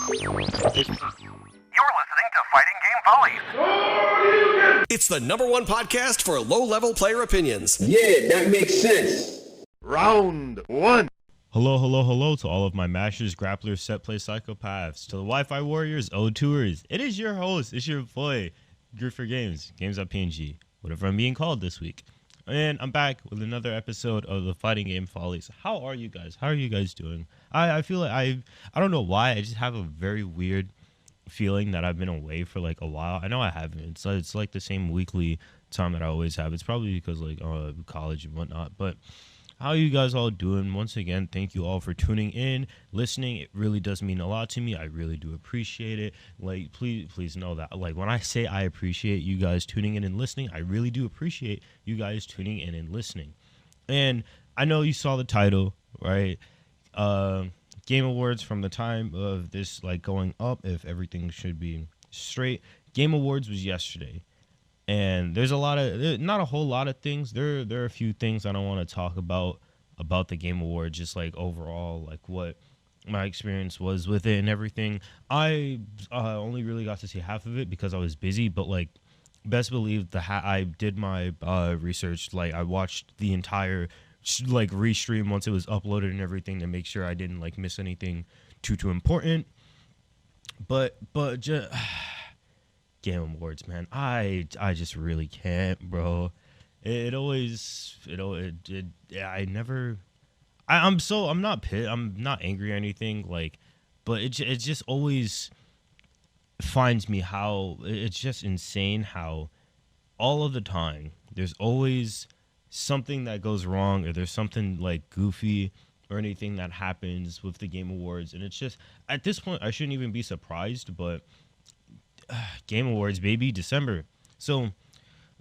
listening to Fighting Game Follies. It's the #1 podcast for low-level player opinions. Yeah, that makes sense. Round 1. Hello to all of my mashers, grapplers, set play psychopaths, to the Wi-Fi warriors, O2ers. It is your host, it's your boy, Griffer Games, Games.png, whatever I'm being called this week. And I'm back with another episode of the Fighting Game Follies. How are you guys? How are you guys doing? I feel like I don't know why, I just have a very weird feeling that I've been away for like a while. I know I haven't. It's like the same weekly time that I always have. It's probably because like college and whatnot, but how are you guys all doing? Once again, thank you all for tuning in, listening. It really does mean a lot to me. I really do appreciate it. Like, please know that. Like, when I say I appreciate you guys tuning in and listening, I really do appreciate you guys tuning in and listening. And I know you saw the title, right? Game Awards from the time of this, like, going up, if everything should be straight. Game Awards was yesterday. And there's not a whole lot of things. There are a few things I don't want to talk about the Game Awards, just like overall, like what my experience was with it and everything. I only really got to see half of it because I was busy, but like best believe I did my research. Like I watched the entire like restream once it was uploaded and everything to make sure I didn't like miss anything too important. But just Game Awards, man. I just really can't, bro. I'm not pissed. I'm not angry or anything, like, but it just always finds me how it's just insane how all of the time there's always something that goes wrong or there's something like goofy or anything that happens with the Game Awards, and it's just at this point I shouldn't even be surprised, but Game Awards, baby, December. So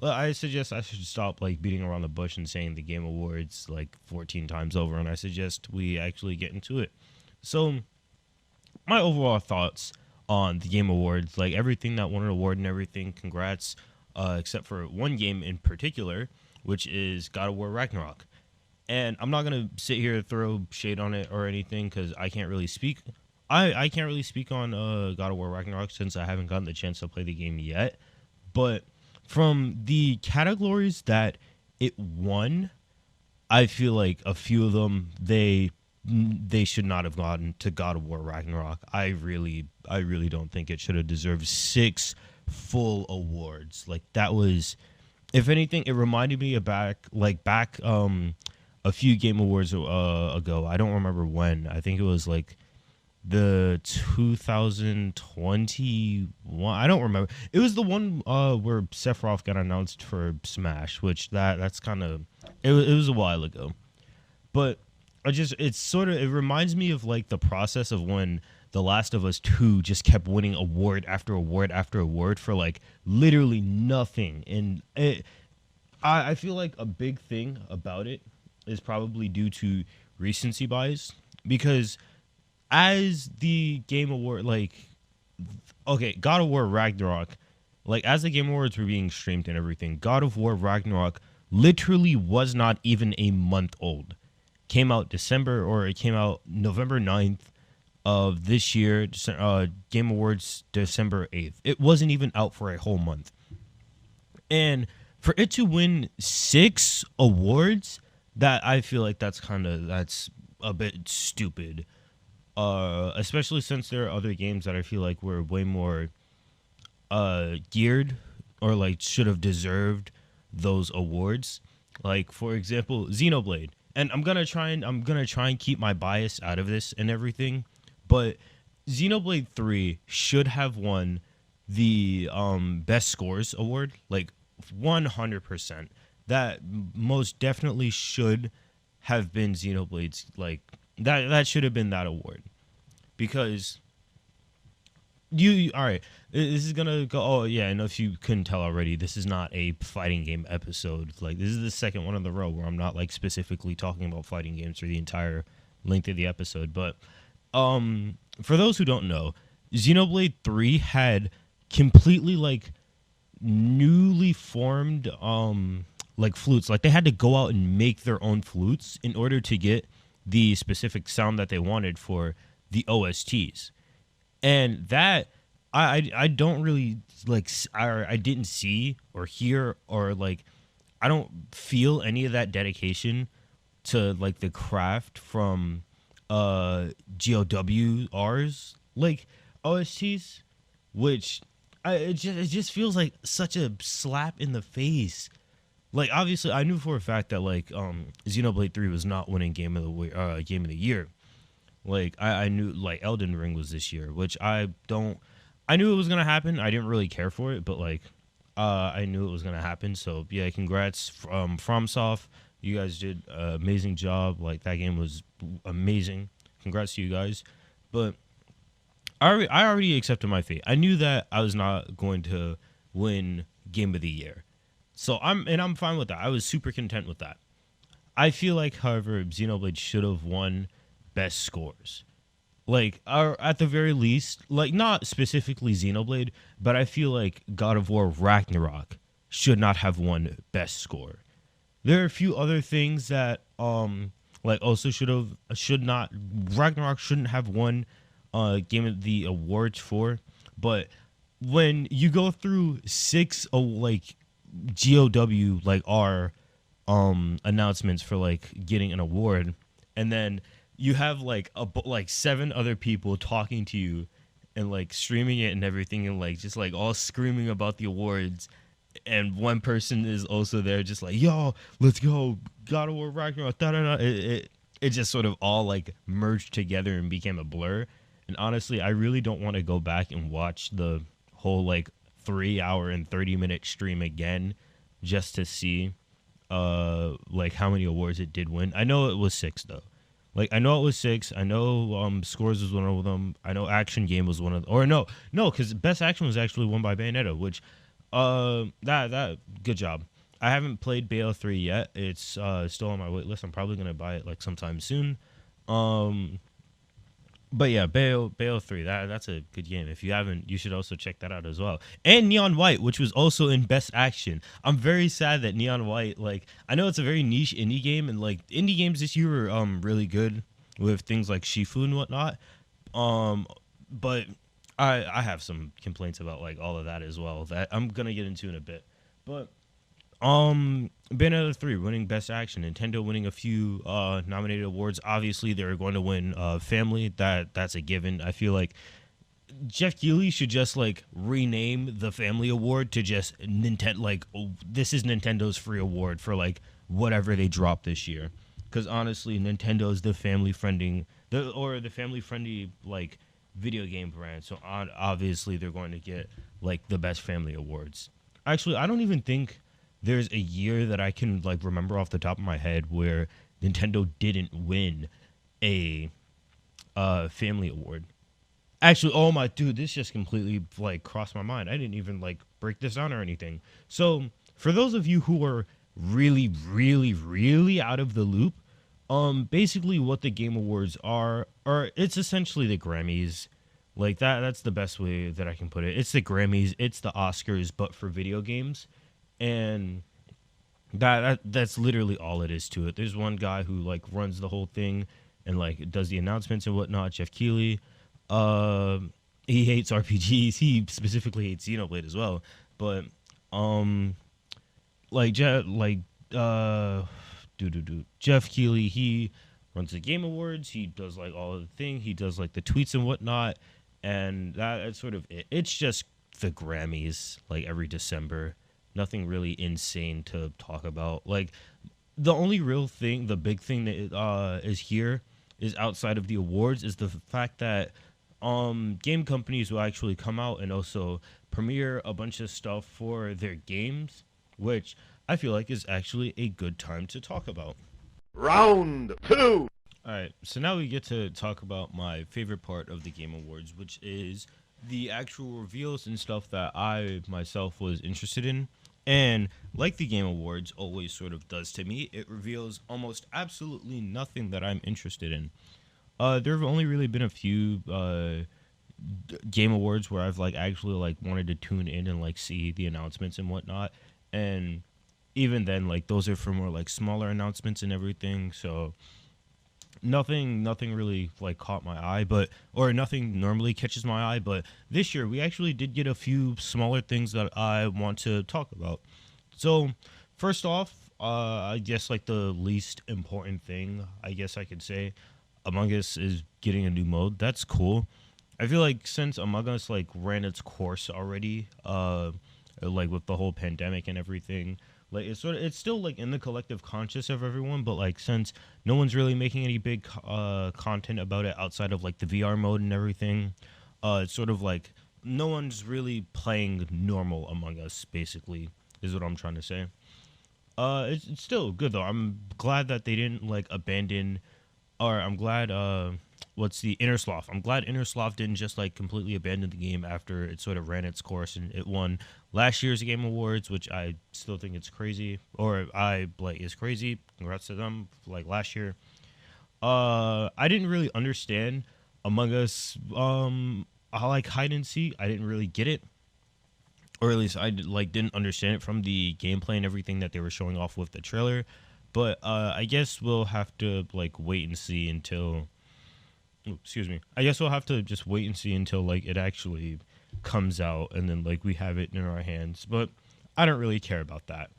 I suggest I should stop like beating around the bush and saying the Game Awards like 14 times over, and I suggest we actually get into it. So my overall thoughts on the Game Awards, like everything that won an award and everything, congrats, except for one game in particular, which is God of War Ragnarok. And I'm not going to sit here and throw shade on it or anything because I can't really speak. I can't really speak on God of War Ragnarok since I haven't gotten the chance to play the game yet. But from the categories that it won, I feel like a few of them, they should not have gone to God of War Ragnarok. I really don't think it should have deserved 6 full awards. Like that was, if anything, it reminded me of back a few Game Awards ago. I don't remember when. I think it was like the 2021, I don't remember. It was the one where Sephiroth got announced for Smash, which that's kind of it was a while ago. But it reminds me of like the process of when The Last of Us 2 just kept winning award after award after award for like literally nothing. And I feel like a big thing about it is probably due to recency bias, because as the Game Award, like, okay, God of War Ragnarok, like, as the Game Awards were being streamed and everything, God of War Ragnarok literally was not even a month old. Came out November 9th of this year, Game Awards December 8th. It wasn't even out for a whole month. And for it to win 6 awards, that I feel like that's a bit stupid. Especially since there are other games that I feel like were way more geared or like should have deserved those awards. Like for example, Xenoblade. And I'm gonna try and keep my bias out of this and everything, but Xenoblade 3 should have won the best scores award, like 100%. That most definitely should have been Xenoblade's, like that should have been that award, because all right, this is gonna go. Oh yeah, and if you couldn't tell already, this is not a fighting game episode. Like this is the second one in the row where I'm not like specifically talking about fighting games for the entire length of the episode. But for those who don't know, Xenoblade 3 had completely like newly formed like flutes. Like they had to go out and make their own flutes in order to get the specific sound that they wanted for the OSTs. And that I don't really like I didn't see or hear or like I don't feel any of that dedication to like the craft from GOWRs like OSTs, which it just feels like such a slap in the face. Like obviously I knew for a fact that like Xenoblade 3 was not winning game of the year. Like I knew like Elden Ring was this year, which I knew it was gonna happen. I didn't really care for it, but like I knew it was gonna happen. So yeah, congrats from FromSoft. You guys did an amazing job. Like that game was amazing. Congrats to you guys. But I already accepted my fate. I knew that I was not going to win Game of the Year. So I'm fine with that. I was super content with that. I feel like, however, Xenoblade should have won best scores. Like, or at the very least, like not specifically Xenoblade, but I feel like God of War Ragnarok should not have won best score. There are a few other things that like also should not Ragnarok shouldn't have won game of the awards for, but when you go through six like GOW like R announcements for like getting an award, and then you have like like seven other people talking to you and like streaming it and everything and like just like all screaming about the awards, and one person is also there just like, yo, let's go, God of War Ragnarok, da da da. It just sort of all like merged together and became a blur. And honestly, I really don't want to go back and watch the whole like 3 hour and 30-minute stream again just to see like how many awards it did win. I know it was 6 though. Like I know it was 6. I know Scores was one of them. I know Action Game was one of them. Or no, because Best Action was actually won by Bayonetta, which that good job. I haven't played Bayo 3 yet. It's still on my wait list. I'm probably gonna buy it like sometime soon. But yeah, Bayo 3, that's a good game. If you haven't, you should also check that out as well. And Neon White, which was also in Best Action. I'm very sad that Neon White, like, I know it's a very niche indie game, and like indie games this year were really good with things like Shifu and whatnot. But I have some complaints about like all of that as well that I'm gonna get into in a bit. But Bayonetta 3 winning Best Action, Nintendo winning a few nominated awards. Obviously, they're going to win Family. That's a given. I feel like Jeff Keighley should just like rename the Family Award to just Nintendo. Like, oh, this is Nintendo's free award for like whatever they drop this year. Because honestly, Nintendo is the family friendly like video game brand. So obviously, they're going to get like the best family awards. Actually, I don't even think there's a year that I can like remember off the top of my head where Nintendo didn't win a family award. Actually, oh my dude, this just completely like crossed my mind. I didn't even like break this down or anything. So for those of you who are really, really, really out of the loop, basically what the Game Awards are it's essentially the Grammys. Like that's the best way that I can put it. It's the Grammys, it's the Oscars, but for video games. And that's literally all it is to it. There's one guy who like runs the whole thing and like does the announcements and whatnot, Jeff Keighley. He hates RPGs. He specifically hates Xenoblade as well. But Jeff Keighley, he runs the Game Awards. He does like all of the thing. He does like the tweets and whatnot. And that's sort of it. It's just the Grammys like every December. Nothing really insane to talk about. Like the only real thing, the big thing that is here is outside of the awards is the fact that game companies will actually come out and also premiere a bunch of stuff for their games, which I feel like is actually a good time to talk about. Round 2. All right, so now we get to talk about my favorite part of the Game Awards, which is the actual reveals and stuff that I myself was interested in. And like the Game Awards always sort of does to me, it reveals almost absolutely nothing that I'm interested in. There have only really been a few Game Awards where I've like actually like wanted to tune in and like see the announcements and whatnot. And even then, like those are for more like smaller announcements and everything. So nothing really like caught my eye, but or nothing normally catches my eye, but this year we actually did get a few smaller things that I want to talk about. So first off, I guess like the least important thing I guess I could say, Among Us is getting a new mode. That's cool. I feel like since Among Us like ran its course already, like with the whole pandemic and everything, like it's still like in the collective conscious of everyone, but like since no one's really making any big content about it outside of like the VR mode and everything, it's sort of like no one's really playing normal Among Us. Basically, is what I'm trying to say. It's still good though. I'm glad that they didn't like abandon, or I'm glad what's the Inner Sloth. I'm glad Inner Sloth didn't just like completely abandon the game after it sort of ran its course and it won last year's Game Awards, which I still think it's crazy, or I like is crazy. Congrats to them, like last year. I didn't really understand Among Us. I like hide and seek. I didn't really get it, or at least like didn't understand it from the gameplay and everything that they were showing off with the trailer. But I guess we'll have to like wait and see until. Excuse me. I guess we'll have to just wait and see until like it actually comes out and then like we have it in our hands. But I don't really care about that.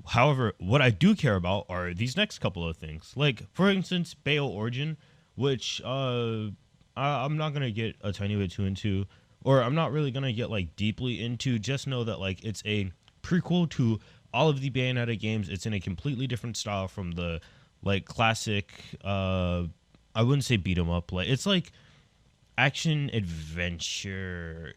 However, what I do care about are these next couple of things. Like for instance, Bayo Origin, which I'm not gonna get a tiny bit too into, or I'm not really gonna get like deeply into. Just know that like it's a prequel to all of the Bayonetta games. It's in a completely different style from the like classic. I wouldn't say beat 'em up. Like it's like action adventure,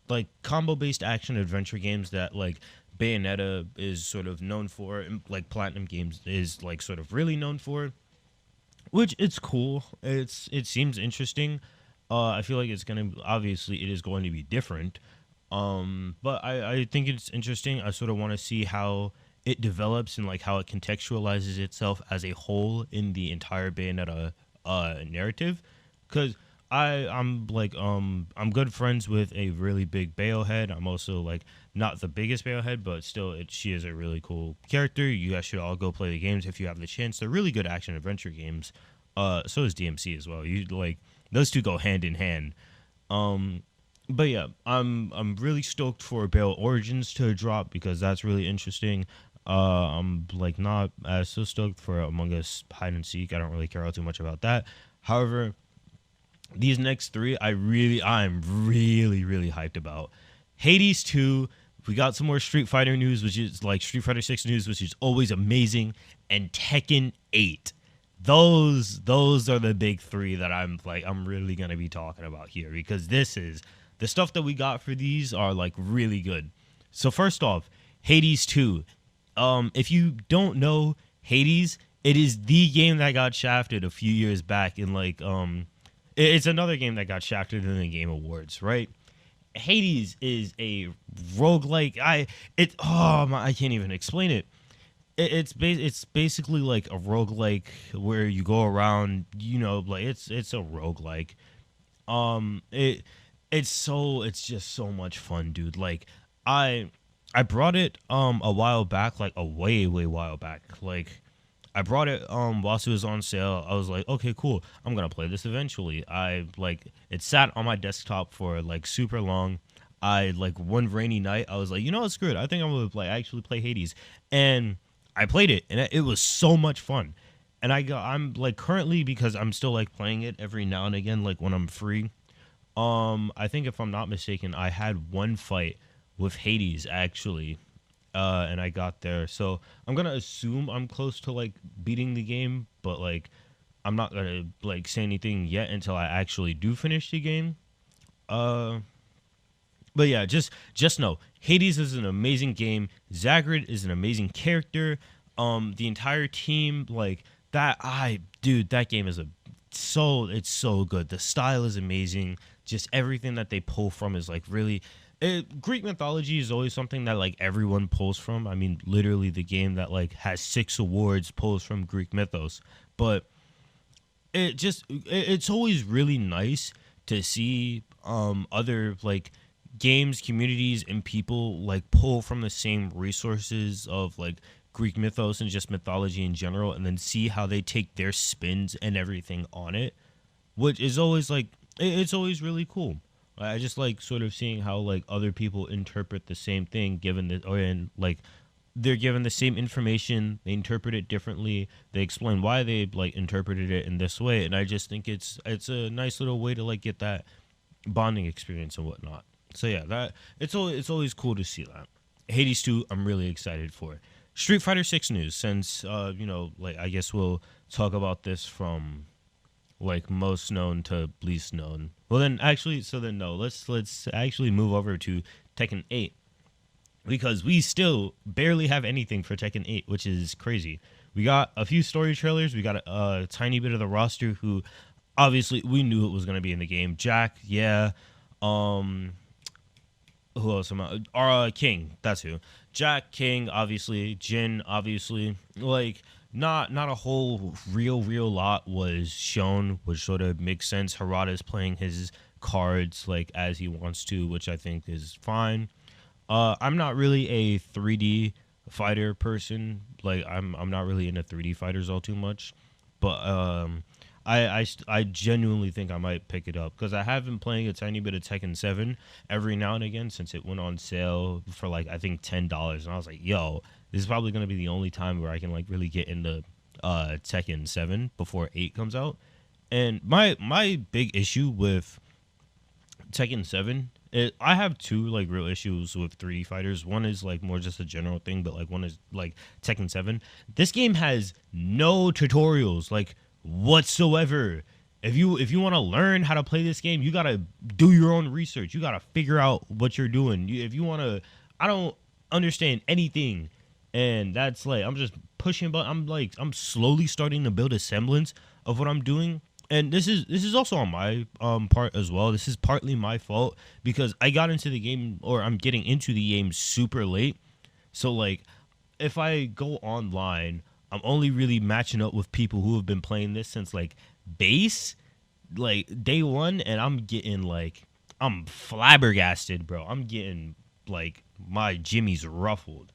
like combo based action adventure games that like Bayonetta is sort of known for, and like Platinum Games is like sort of really known for. Which it's cool. It seems interesting. I feel like it's gonna obviously it is going to be different. But I think it's interesting. I sort of want to see how it develops and like how it contextualizes itself as a whole in the entire Bayonetta narrative, because I'm good friends with a really big Bayo head. I'm also like not the biggest Bayo head, but still she is a really cool character. You guys should all go play the games if you have the chance. They're really good action adventure games. So is DMC as well. You like those two go hand in hand. But yeah, I'm really stoked for Bayo Origins to drop because that's really interesting. I'm like not as so stoked for Among Us hide and seek. I don't really care all too much about that. However, these next three I'm really hyped about. Hades 2, we got some more Street Fighter news, which is like Street Fighter 6 news, which is always amazing, and Tekken 8. Those are the big three that I'm really gonna be talking about here, because this is the stuff that we got for these are like really good. So first off, Hades 2. If you don't know Hades, it is the game that got shafted a few years back in like it's another game that got shafted in the Game Awards, right? Hades is a roguelike. I can't even explain it. It's basically like a roguelike where you go around, like it's a roguelike. It's just so much fun, dude. Like I brought it a while back, like a way while back. Like I brought it whilst it was on sale. I was like, okay, cool. I'm gonna play this eventually. It sat on my desktop for like super long. I like one rainy night, I was like, it's good. I think I'm gonna actually play Hades, and I played it, and it was so much fun. And I'm like currently, because I'm still like playing it every now and again, like when I'm free. I think if I'm not mistaken, I had one fight with Hades actually, and I got there. So I'm gonna assume I'm close to like beating the game, but like I'm not gonna like say anything yet until I actually do finish the game. But yeah, just know Hades is an amazing game. Zagrid is an amazing character. The entire team, like that game is it's so good. The style is amazing. Just everything that they pull from is like really. Greek mythology is always something that like everyone pulls from. I mean, literally the game that like has 6 awards pulls from Greek mythos. But it's always really nice to see other like games, communities, and people like pull from the same resources of like Greek mythos and just mythology in general, and then see how they take their spins and everything on it, which is always like it's always really cool. I just like sort of seeing how like other people interpret the same thing, given that, and like they're given the same information, they interpret it differently, they explain why they like interpreted it in this way, and I just think it's a nice little way to like get that bonding experience and whatnot. So yeah, that it's always cool to see that. Hades 2, I'm really excited for. Street Fighter 6 news, since like I guess we'll talk about this from like most known to least known. Well then actually, so then no, let's actually move over to Tekken 8, because we still barely have anything for Tekken 8, which is crazy. We got a few story trailers, we got a tiny bit of the roster who obviously we knew it was going to be in the game. Jack, yeah. Who else am I? King, that's who. Jack, King, obviously. Jin, obviously. Like, not a whole real lot was shown, which sort of makes sense. Harada's playing his cards like as he wants to, which I think is fine. I'm not really a 3D fighter person. Like, I'm not really into 3D fighters all too much, but I genuinely think I might pick it up, because I have been playing a tiny bit of Tekken 7 every now and again since it went on sale for like I think $10, and I was like, yo, this is probably gonna be the only time where I can like really get into Tekken 7 before 8 comes out. And my big issue with Tekken 7, I have two like real issues with 3D fighters. One is like more just a general thing, but like one is like Tekken 7. This game has no tutorials like whatsoever. If you want to learn how to play this game, you gotta do your own research. You gotta figure out what you're doing. If you want to, I don't understand anything, and that's like I'm just pushing. But I'm slowly starting to build a semblance of what I'm doing. And this is also on my part as well. This is partly my fault because I got into the game, or I'm getting into the game super late. So like, if I go online, I'm only really matching up with people who have been playing this since like base, like day one, and I'm flabbergasted, bro. I'm getting like my jimmies ruffled.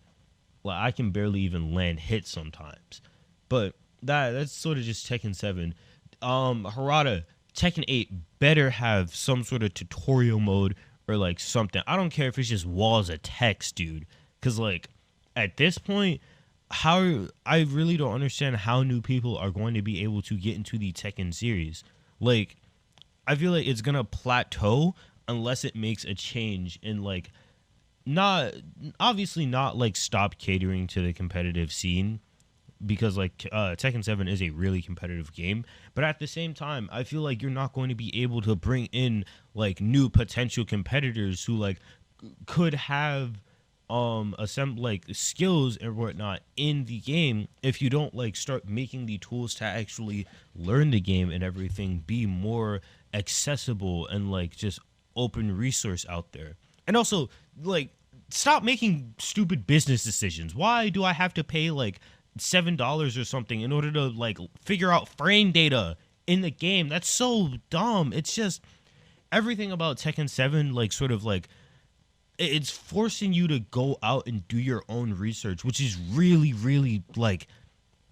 Like I can barely even land hits sometimes. But that's sort of just Tekken 7. Harada, Tekken 8 better have some sort of tutorial mode or like something. I don't care if it's just walls of text, dude. Cause like at this point, how I really don't understand how new people are going to be able to get into the Tekken series. Like, I feel like it's gonna plateau unless it makes a change in like not like stop catering to the competitive scene, because like Tekken 7 is a really competitive game, but at the same time I feel like you're not going to be able to bring in like new potential competitors who like could have like skills and whatnot in the game if you don't like start making the tools to actually learn the game and everything be more accessible and like just open resource out there. And also like stop making stupid business decisions. Why do I have to pay like $7 or something in order to like figure out frame data in the game? That's so dumb. It's just everything about Tekken 7 like sort of like it's forcing you to go out and do your own research, which is really like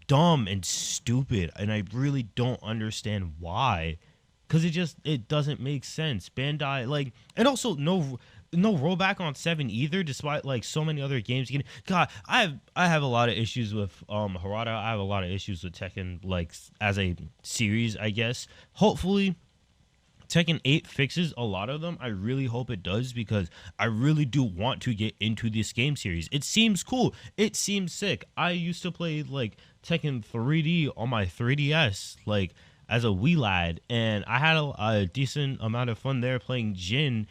dumb and stupid, and I really don't understand why, because it doesn't make sense. Bandai, like, and also no rollback on 7 either, despite like so many other games getting. God, I have a lot of issues with Harada. I have a lot of issues with Tekken like as a series, I guess. Hopefully Tekken 8 fixes a lot of them. I really hope it does, because I really do want to get into this game series. It seems cool. It seems sick. I used to play like Tekken 3D on my 3DS like as a wee lad, and I had a decent amount of fun there playing Jin.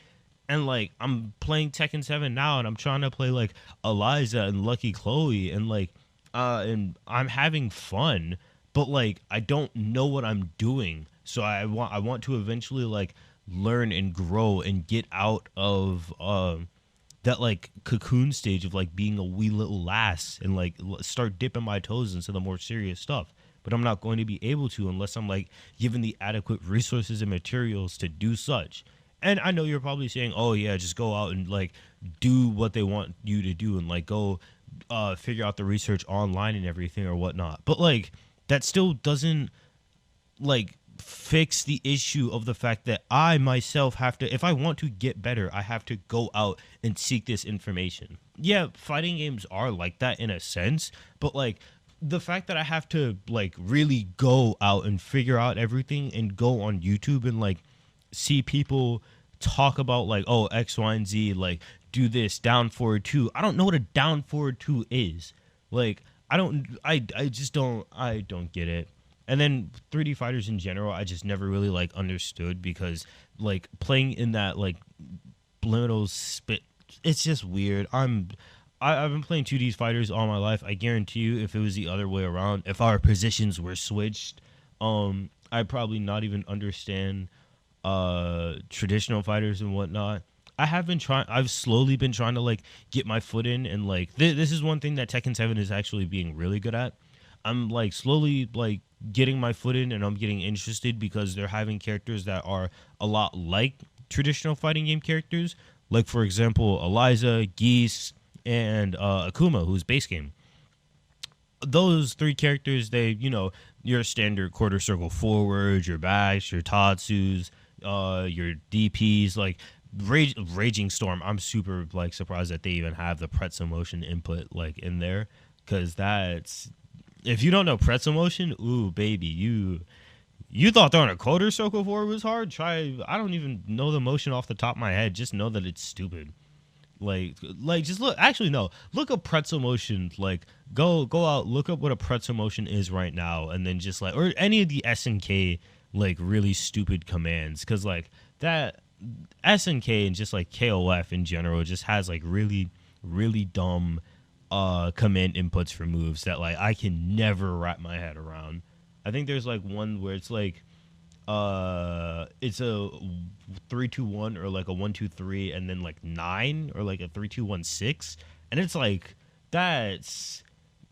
And like I'm playing Tekken 7 now, and I'm trying to play like Eliza and Lucky Chloe, and like and I'm having fun, but like I don't know what I'm doing. So I want to eventually like learn and grow and get out of that like cocoon stage of like being a wee little lass and like start dipping my toes into the more serious stuff. But I'm not going to be able to unless I'm like given the adequate resources and materials to do such. And I know you're probably saying, oh yeah, just go out and like do what they want you to do and like go figure out the research online and everything or whatnot. But like that still doesn't like fix the issue of the fact that I myself have to, if I want to get better, I have to go out and seek this information. Yeah, fighting games are like that in a sense, but like the fact that I have to like really go out and figure out everything and go on YouTube and like see people talk about like, oh, X, Y, and Z, like do this down forward 2. I don't know what a down forward 2 is. Like I just don't get it. And then 3D fighters in general, I just never really like understood, because like playing in that like liminal spit, it's just weird. I've been playing 2D fighters all my life. I guarantee you, if it was the other way around, if our positions were switched, I'd probably not even understand traditional fighters and whatnot. I've slowly been trying to like get my foot in, and like this is one thing that Tekken 7 is actually being really good at. I'm like slowly like getting my foot in, and I'm getting interested because they're having characters that are a lot like traditional fighting game characters. Like for example, Eliza, Geese, and Akuma, who's base game. Those 3 characters, they, you know, your standard quarter circle forwards, your backs, your Tatsus, your DPs, like Raging Storm. I'm super like surprised that they even have the pretzel motion input like in there, because that's, if you don't know pretzel motion, ooh baby, you thought throwing a quarter circle forward was hard? Try, I don't even know the motion off the top of my head. Just know that it's stupid. Like just look. Actually, no. Look up pretzel motion. Like go out. Look up what a pretzel motion is right now, and then just like, or any of the SNK like really stupid commands, because like that SNK and just like KOF in general just has like really dumb command inputs for moves that like I can never wrap my head around. I think there's like one where it's like it's a 3-2-1 or like a 1-2-3 and then like 9 or like a 3-2-1-6, and it's like that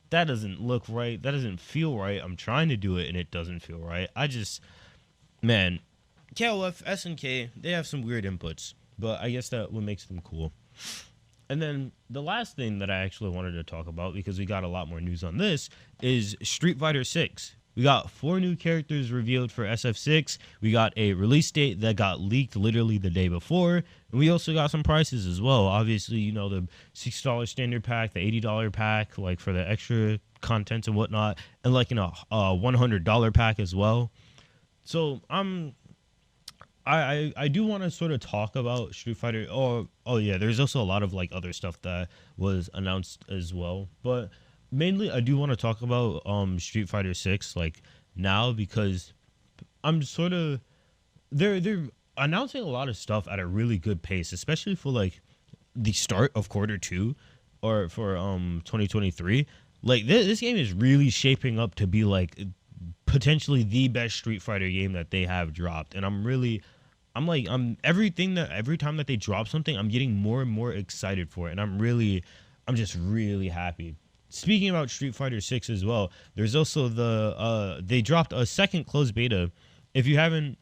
doesn't look right, that doesn't feel right. I'm trying to do it and it doesn't feel right. Man, KOF, SNK, they have some weird inputs, but I guess that what makes them cool. And then the last thing that I actually wanted to talk about, because we got a lot more news on this, is Street Fighter 6. We got 4 new characters revealed for SF6. We got a release date that got leaked literally the day before. And we also got some prices as well. Obviously, you know, the $60 standard pack, the $80 pack, like for the extra contents and whatnot, and like in a $100 pack as well. So I do want to sort of talk about Street Fighter. Oh yeah, there's also a lot of like other stuff that was announced as well, but mainly I do want to talk about Street Fighter 6 like now, because I'm sort of they're announcing a lot of stuff at a really good pace, especially for like the start of quarter 2 or for 2023. Like this game is really shaping up to be like potentially the best Street Fighter game that they have dropped, and every time that they drop something, I'm getting more and more excited for it, and I'm just really happy. Speaking about Street Fighter 6 as well, there's also they dropped a second closed beta. If you haven't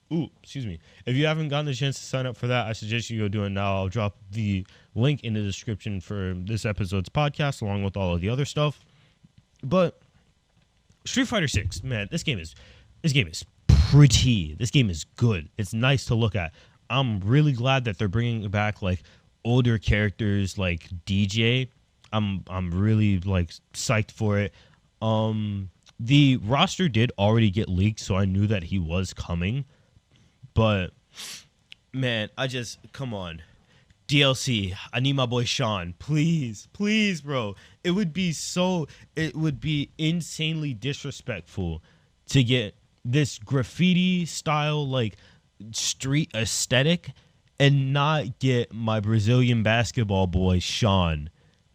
gotten the chance to sign up for that, I suggest you go do it now. I'll drop the link in the description for this episode's podcast along with all of the other stuff. But Street Fighter 6, man, this game is pretty. This game is good. It's nice to look at. I'm really glad that they're bringing back like older characters like DJ. I'm really like psyched for it. The roster did already get leaked, so I knew that he was coming. But man, come on. DLC, I need my boy Sean. Please, bro. It would be insanely disrespectful to get this graffiti style like street aesthetic and not get my Brazilian basketball boy Sean.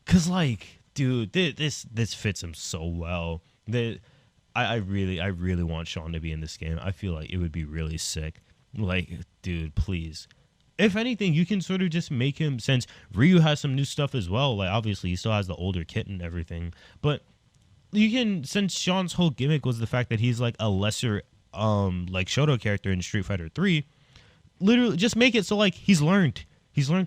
Cause like, dude, this fits him so well. I really want Sean to be in this game. I feel like it would be really sick. Like, dude, please. If anything, you can sort of just make him, since Ryu has some new stuff as well. Like, obviously, he still has the older kit and everything. But you can, since Sean's whole gimmick was the fact that he's like a lesser, like Shoto character in Street Fighter 3, literally just make it so like he's learned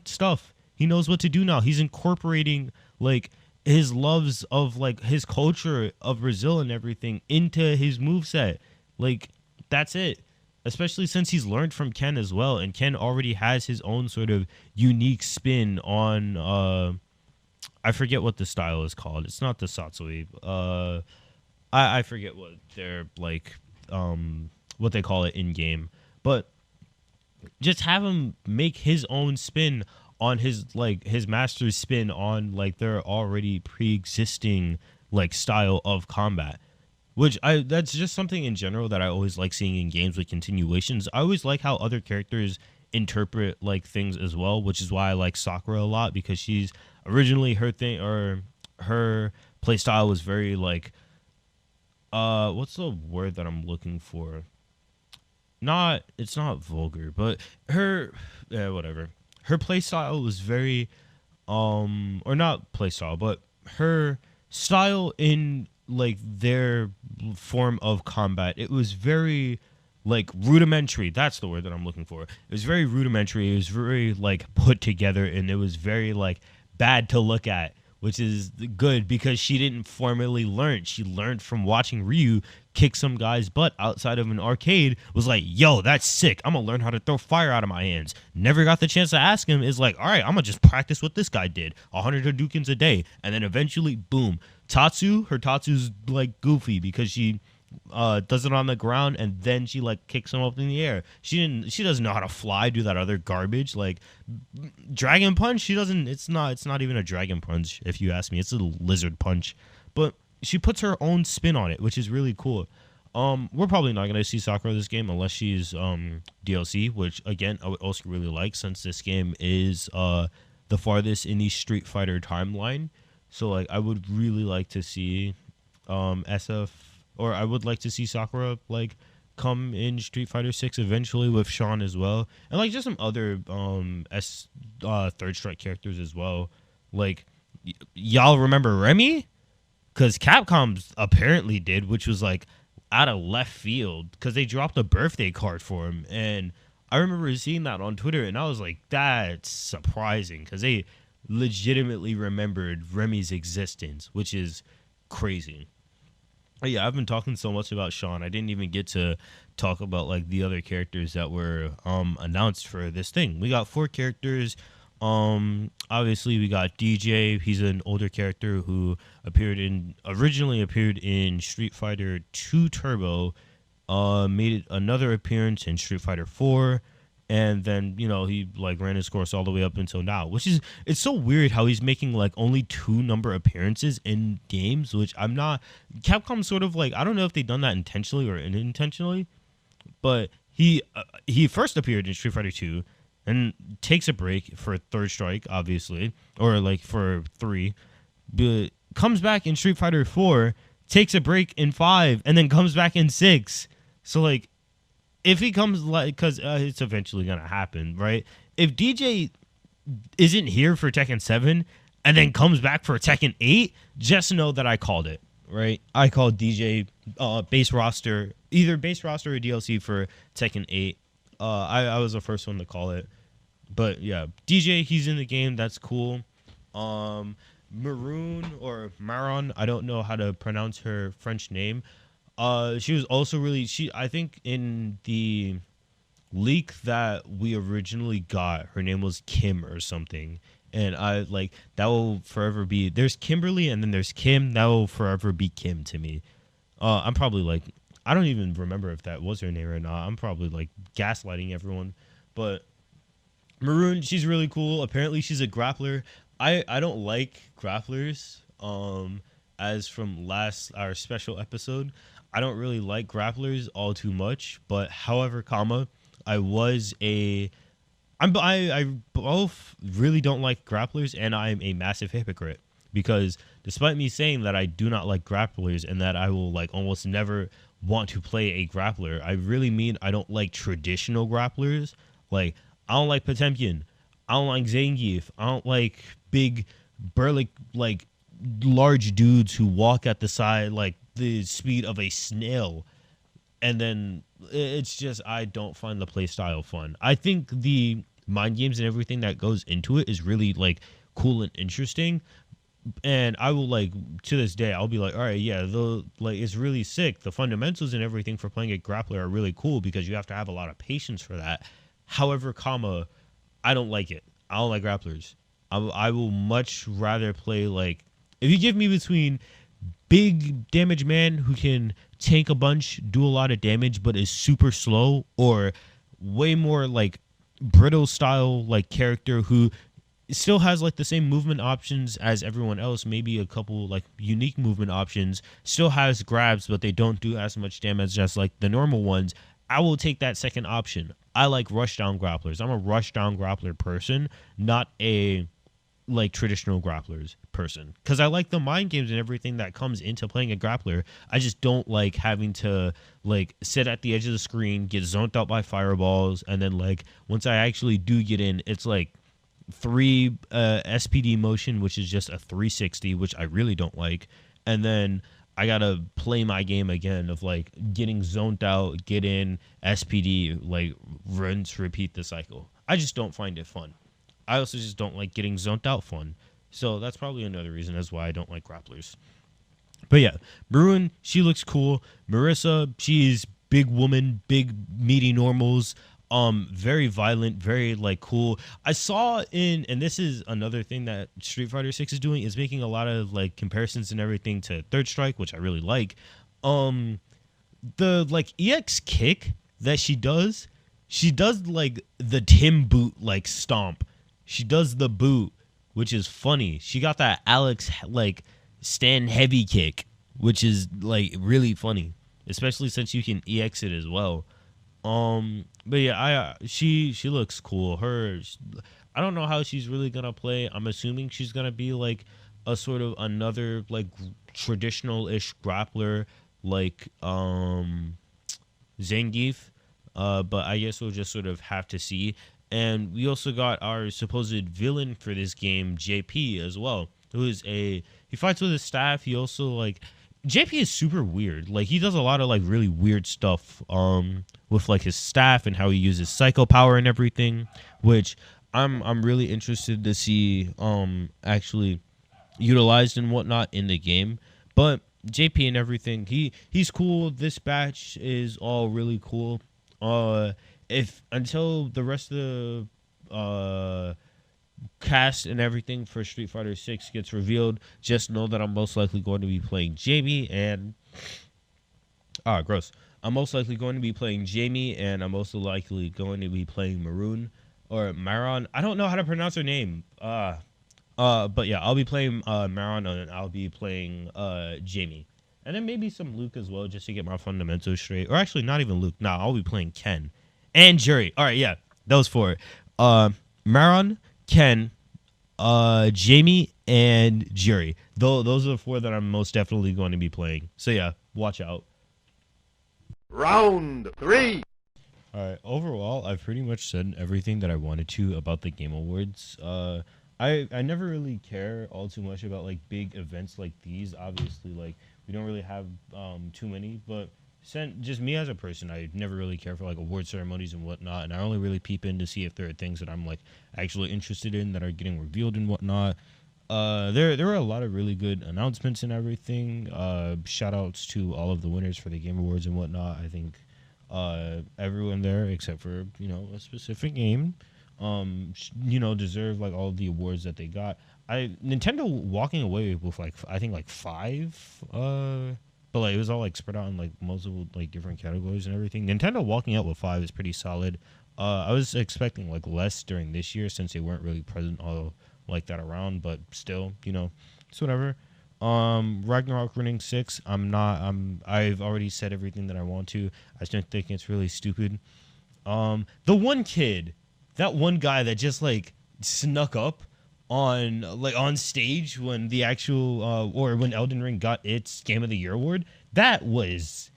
stuff. He knows what to do now. He's incorporating like his loves of like his culture of Brazil and everything into his moveset. Like that's it. Especially since he's learned from Ken as well, and Ken already has his own sort of unique spin on I forget what the style is called. It's not the Satsui. I forget what they're like what they call it in game. But just have him make his own spin on his master's spin on like their already pre-existing like style of combat, which I that's just something in general that I always like seeing in games with continuations. I always like how other characters interpret like things as well, which is why I like Sakura a lot, because she's originally her thing, or her play style was very like what's the word that I'm looking for? Not It's not vulgar, but her whatever. Her play style was very or not play style, but her style in like their form of combat, it was very like rudimentary. That's the word that I'm looking for. It was very rudimentary. It was very like put together, and it was very like bad to look at, which is good because she didn't formally learn. She learned from watching Ryu kick some guy's butt outside of an arcade. Was like, yo, that's sick. I'm gonna learn how to throw fire out of my hands. Never got the chance to ask him. Is like, all right, I'm gonna just practice what this guy did. 100 Hadoukens a day, and then eventually, boom. Her Tatsu's like goofy because she does it on the ground and then she like kicks him up in the air. She doesn't know how to fly, do that other garbage like dragon punch. She doesn't. It's not even a dragon punch if you ask me. It's a lizard punch, but she puts her own spin on it, which is really cool. We're probably not gonna see Sakura this game unless she's DLC, which again I would also really like, since this game is the farthest in the Street Fighter timeline. So like I would really like to see SF, or I would like to see Sakura like come in Street Fighter 6 eventually with Sean as well, and like just some other Third Strike characters as well. Like y'all remember Remy? Because Capcom apparently did, which was like out of left field, because they dropped a birthday card for him, and I remember seeing that on Twitter, and I was like, that's surprising, because they legitimately remembered Remy's existence, which is crazy. But yeah, I've been talking so much about Sean, I didn't even get to talk about like the other characters that were announced for this thing. We got 4 characters. Obviously we got DJ. He's an older character who originally appeared in Street Fighter 2 Turbo, made another appearance in Street Fighter 4, and then he like ran his course all the way up until now, which is, it's so weird how he's making like only 2 number appearances in games, which I'm not. Capcom sort of like, I don't know if they've done that intentionally or unintentionally, but he first appeared in Street Fighter 2 and takes a break for Third Strike, obviously, or like for 3, but comes back in Street Fighter 4, takes a break in 5, and then comes back in 6. So like, if he comes, like, because it's eventually gonna happen, right? If DJ isn't here for Tekken 7 and then comes back for Tekken 8, just know that I called it, right? I called DJ base roster, either base roster or DLC for Tekken 8. I was the first one to call it. But yeah, DJ, he's in the game. That's cool. Maroon or Maron, I don't know how to pronounce her French name. She was also really, I think in the leak that we originally got, her name was Kim or something. And I like, that will forever be, there's Kimberly and then there's Kim. That will forever be Kim to me. I'm probably like, I don't even remember if that was her name or not. I'm probably like gaslighting everyone. But Maroon, she's really cool. Apparently she's a grappler. I don't like grapplers. As from our special episode, I don't really like grapplers all too much. But however, I both really don't like grapplers, and I'm a massive hypocrite, because despite me saying that I do not like grapplers and that I will like almost never want to play a grappler, I really mean I don't like traditional grapplers. Like, I don't like Potemkin, I don't like Zangief, I don't like big burly like large dudes who walk at the side like the speed of a snail. And then it's just, I don't find the play style fun. I think the mind games and everything that goes into it is really like cool and interesting, And I will like to this day I'll be like, all right, yeah, the like it's really sick. The fundamentals and everything for playing a grappler are really cool because you have to have a lot of patience for that. However, I don't like it. I don't like grapplers. I will much rather play like if you give me between big damage man who can tank a bunch, do a lot of damage, but is super slow, or way more like brittle style like character who still has like the same movement options as everyone else, maybe a couple like unique movement options, still has grabs, but they don't do as much damage as like the normal ones. I will take that second option. I like rush down grapplers. I'm a rush down grappler person, not a like traditional grapplers person, because I like the mind games and everything that comes into playing a grappler. I just don't like having to like sit at the edge of the screen, get zoned out by fireballs, and then like once I actually do get in, it's like 3 SPD motion, which is just a 360, which I really don't like, and then I gotta play my game again of like getting zoned out, get in, SPD, like rinse, repeat the cycle. I just don't find it fun. I also just don't like getting zoned out fun. So that's probably another reason as why I don't like grapplers. But yeah, Maroon, she looks cool. Marissa, she's big woman, big meaty normals. Very violent, very like cool. I saw and this is another thing that Street Fighter 6 is doing, is making a lot of like comparisons and everything to Third Strike, which I really like. The like EX kick that she does like the Tim boot like stomp. She does the boot, which is funny. She got that Alex like stand heavy kick, which is like really funny, especially since you can EX it as well. But yeah, she looks cool. I don't know how she's really gonna play. I'm assuming she's gonna be like a sort of another like traditional-ish grappler like Zangief. But I guess we'll just sort of have to see. And we also got our supposed villain for this game, JP, as well, who is he fights with his staff. He also like JP is super weird. Like he does a lot of like really weird stuff with like his staff and how he uses psycho power and everything, which I'm really interested to see actually utilized and whatnot in the game. But JP and everything, he's cool. This batch is all really cool. If until the rest of the cast and everything for Street Fighter 6 gets revealed, just know that I'm most likely going to be playing Jamie and gross. I'm most likely going to be playing Jamie, and I'm also likely going to be playing Maroon or Maron. I don't know how to pronounce her name. But yeah, I'll be playing Maron, and I'll be playing Jamie. And then maybe some Luke as well, just to get my fundamentals straight. Or actually, not even Luke. Nah, I'll be playing Ken. And Jury. All right, yeah. Those 4. Maron, Ken, Jamie, and Jury. Those are the 4 that I'm most definitely going to be playing. So yeah, watch out. Round 3. All right. Overall, I've pretty much said everything that I wanted to about the Game Awards. I never really care all too much about like big events like these. Obviously, like we don't really have too many, but just me as a person, I never really care for like award ceremonies and whatnot, and I only really peep in to see if there are things that I'm like actually interested in that are getting revealed and whatnot. There were a lot of really good announcements and everything. Shout outs to all of the winners for the Game Awards and whatnot. I think everyone there except for a specific game deserve like all of the awards that they got. Nintendo walking away with like I think like 5 but like it was all like spread out in like multiple like different categories and everything. Nintendo walking out with 5 is pretty solid. I was expecting like less during this year since they weren't really present all like that around, but still, it's whatever. Ragnarok winning 6. I've already said everything that I want to. I just think it's really stupid. The one kid, that one guy that just like snuck up on stage when the actual or when Elden Ring got its Game of the Year award, that was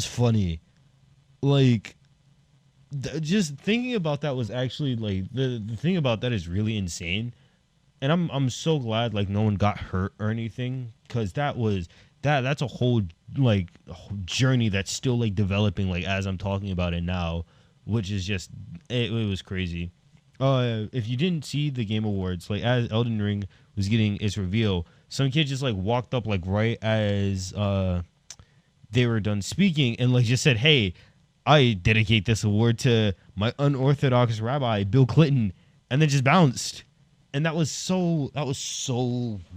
funny. Like just thinking about that was actually like the thing about that is really insane. And I'm so glad like no one got hurt or anything, because that's a whole like journey that's still like developing like as I'm talking about it now, which is just it was crazy. if you didn't see the Game Awards, like as Elden Ring was getting its reveal, some kid just like walked up like right as they were done speaking and like just said, "Hey, I dedicate this award to my unorthodox rabbi, Bill Clinton," and then just bounced. And that was so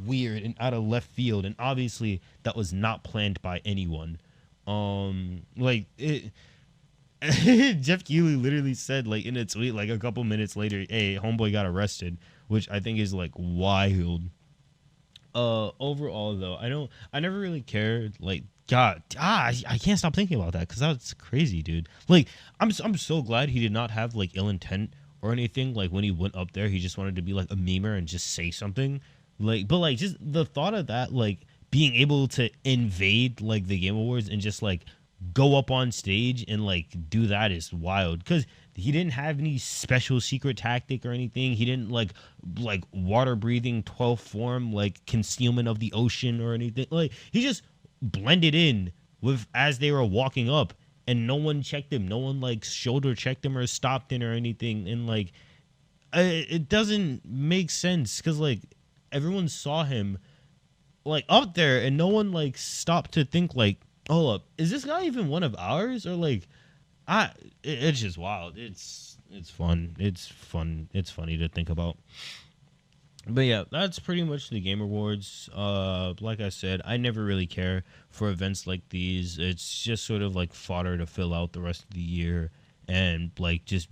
weird and out of left field, and obviously that was not planned by anyone. Like it. Jeff Keighley literally said like in a tweet like a couple minutes later, "Hey, homeboy got arrested," which I think is like wild. Overall though, I never really cared. Like, God, I can't stop thinking about that because that's crazy, dude. Like, I'm so glad he did not have like ill intent or anything. Like when he went up there, he just wanted to be like a memer and just say something. Like, but like just the thought of that, like being able to invade like the Game Awards and just like go up on stage and like do that is wild because he didn't have any special secret tactic or anything. He didn't like water breathing 12th form like concealment of the ocean or anything. Like he just blended in with as they were walking up and no one checked him. No one like shoulder checked him or stopped him or anything. And like it doesn't make sense because like everyone saw him like up there and no one like stopped to think like, hold up, is this guy even one of ours? Or like it's just wild. It's fun. It's fun. It's funny to think about. But yeah, that's pretty much the Game Awards. Like I said, I never really care for events like these. It's just sort of like fodder to fill out the rest of the year and like just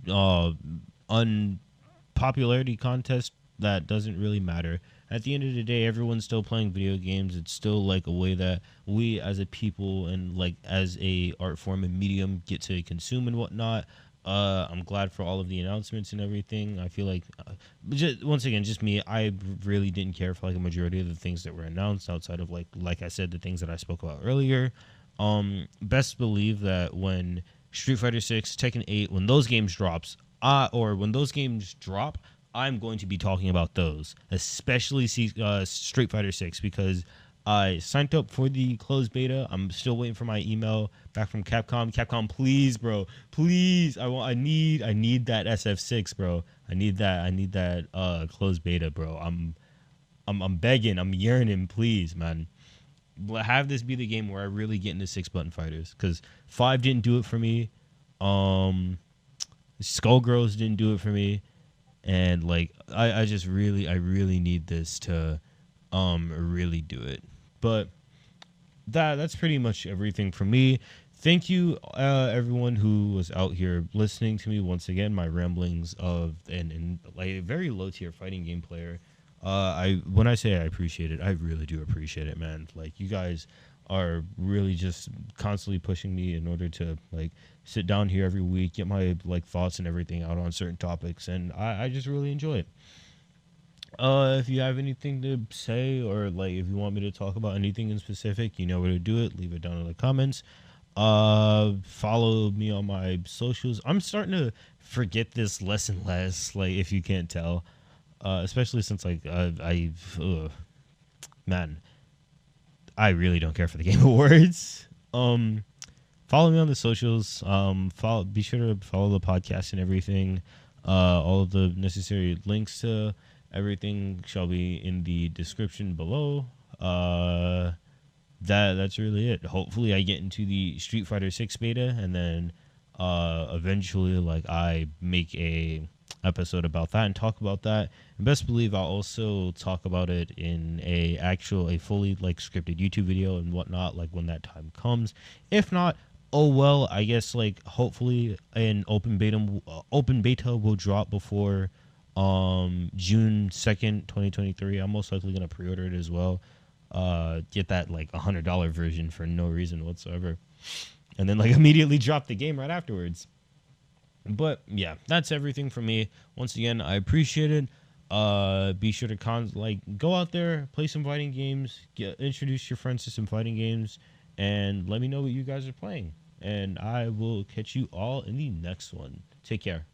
unpopularity contest that doesn't really matter. At the end of the day, everyone's still playing video games. It's still like a way that we as a people and like as a art form and medium get to consume and whatnot. I'm glad for all of the announcements and everything. I feel like, just, once again, just me, I really didn't care for like a majority of the things that were announced outside of like I said, the things that I spoke about earlier. Best believe that when Street Fighter 6, Tekken 8, when those games drop, I'm going to be talking about those, especially Street Fighter 6, because I signed up for the closed beta. I'm still waiting for my email back from Capcom. Capcom, please, bro, please. I need that SF6, bro. I need that closed beta, bro. I'm begging, I'm yearning, please, man. Have this be the game where I really get into 6-button fighters, because 5 didn't do it for me. Skullgirls didn't do it for me. And like I really need this to really do it. But that's pretty much everything from me. Thank you everyone who was out here listening to me once again, my ramblings of and like a very low tier fighting game player. When I say I appreciate it, I really do appreciate it, man. Like you guys are really just constantly pushing me in order to like sit down here every week, get my like thoughts and everything out on certain topics, and I just really enjoy it. If you have anything to say or like if you want me to talk about anything in specific, you know where to do it. Leave it down in the comments. Follow me on my socials. I'm starting to forget this less and less, like if you can't tell. Especially since like man, I really don't care for the Game Awards. Follow me on the socials. Be sure to follow the podcast and everything. All of the necessary links to everything shall be in the description below. That's really it. Hopefully I get into the Street Fighter 6 beta and then eventually like I make a episode about that and talk about that. And best believe I'll also talk about it in a fully like scripted YouTube video and whatnot, like when that time comes. If not, oh well, I guess like hopefully an open beta will drop before June 2nd, 2023. I'm most likely gonna pre-order it as well. Get that like $100 version for no reason whatsoever, and then like immediately drop the game right afterwards. But yeah, that's everything from me. Once again, I appreciate it. Be sure to go out there, play some fighting games, introduce your friends to some fighting games, and let me know what you guys are playing. And I will catch you all in the next one. Take care.